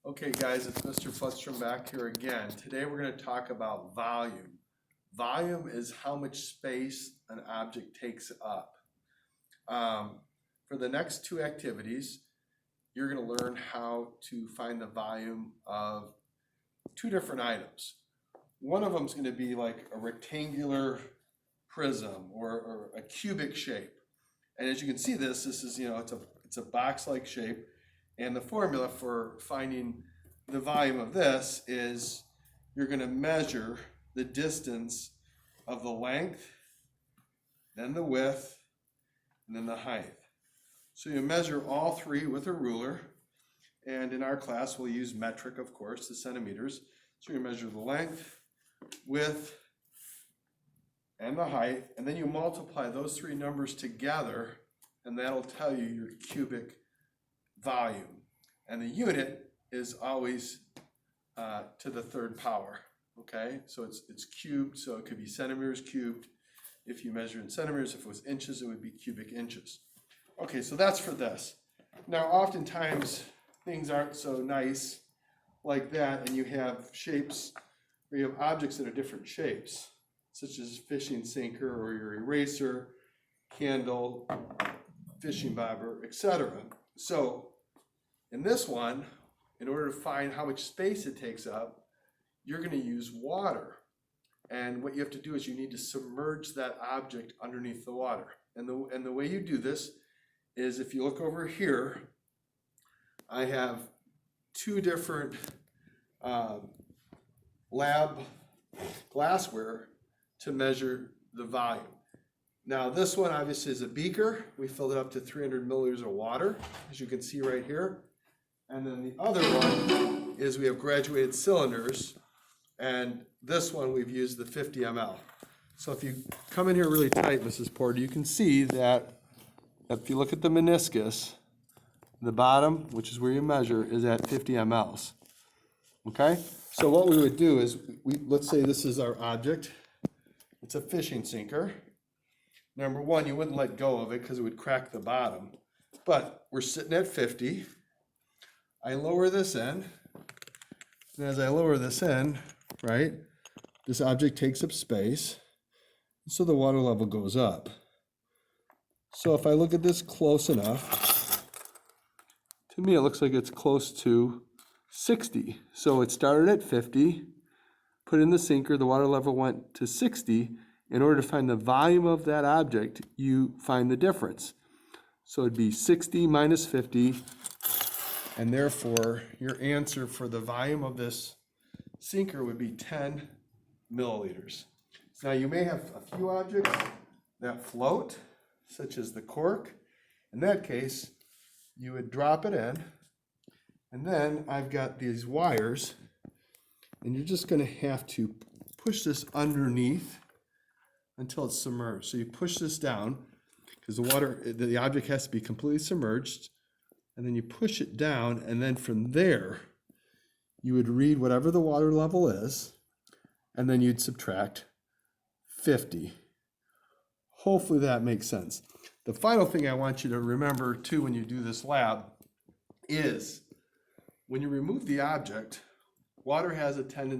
Okay guys, it's Mr. Flutstrom back here again. Today we're going to talk about volume. Volume is how much space an object takes up. For the next two activities, you're going to learn how to find the volume of two different items. One of them is going to be like a rectangular prism or a cubic shape. And as you can see this is, it's a box-like shape. And the formula for finding the volume of this is you're going to measure the distance of the length, then the width, and then the height. So you measure all three with a ruler. And in our class, we'll use metric, of course, the centimeters. So you measure the length, width, and the height. And then you multiply those three numbers together, and that'll tell you your cubic volume. And the unit is always to the third power, okay? So it's cubed, so it could be centimeters cubed. If you measure in centimeters, if it was inches, it would be cubic inches. Okay, so that's for this. Now, oftentimes, things aren't so nice like that, and you have shapes, or you have objects that are different shapes, such as fishing sinker or your eraser, candle, fishing bobber, etc. So in this one, in order to find how much space it takes up, you're going to use water. And what you have to do is you need to submerge that object underneath the water. And the way you do this is, if you look over here, I have two different lab glassware to measure the volume. Now this one obviously is a beaker. We filled it up to 300 milliliters of water, as you can see right here. And then the other one is we have graduated cylinders, and this one we've used the 50 ml. So if you come in here really tight, Mrs. Porter, you can see that if you look at the meniscus, the bottom, which is where you measure, is at 50 mLs. Okay? So what we would do is, let's say this is our object. It's a fishing sinker. Number one, you wouldn't let go of it because it would crack the bottom. But we're sitting at 50. I lower this in. And as I lower this in, right, this object takes up space. So the water level goes up. So if I look at this close enough, to me it looks like it's close to 60. So it started at 50, put in the sinker, the water level went to 60. In order to find the volume of that object, you find the difference. So it'd be 60 minus 50, and therefore your answer for the volume of this sinker would be 10 milliliters. Now you may have a few objects that float, such as the cork. In that case, you would drop it in, and then I've got these wires, and you're just going to have to push this underneath until it's submerged. So you push this down, because the object has to be completely submerged, and then you push it down, and then from there, you would read whatever the water level is, and then you'd subtract 50. Hopefully that makes sense. The final thing I want you to remember too when you do this lab is when you remove the object, water has a tendency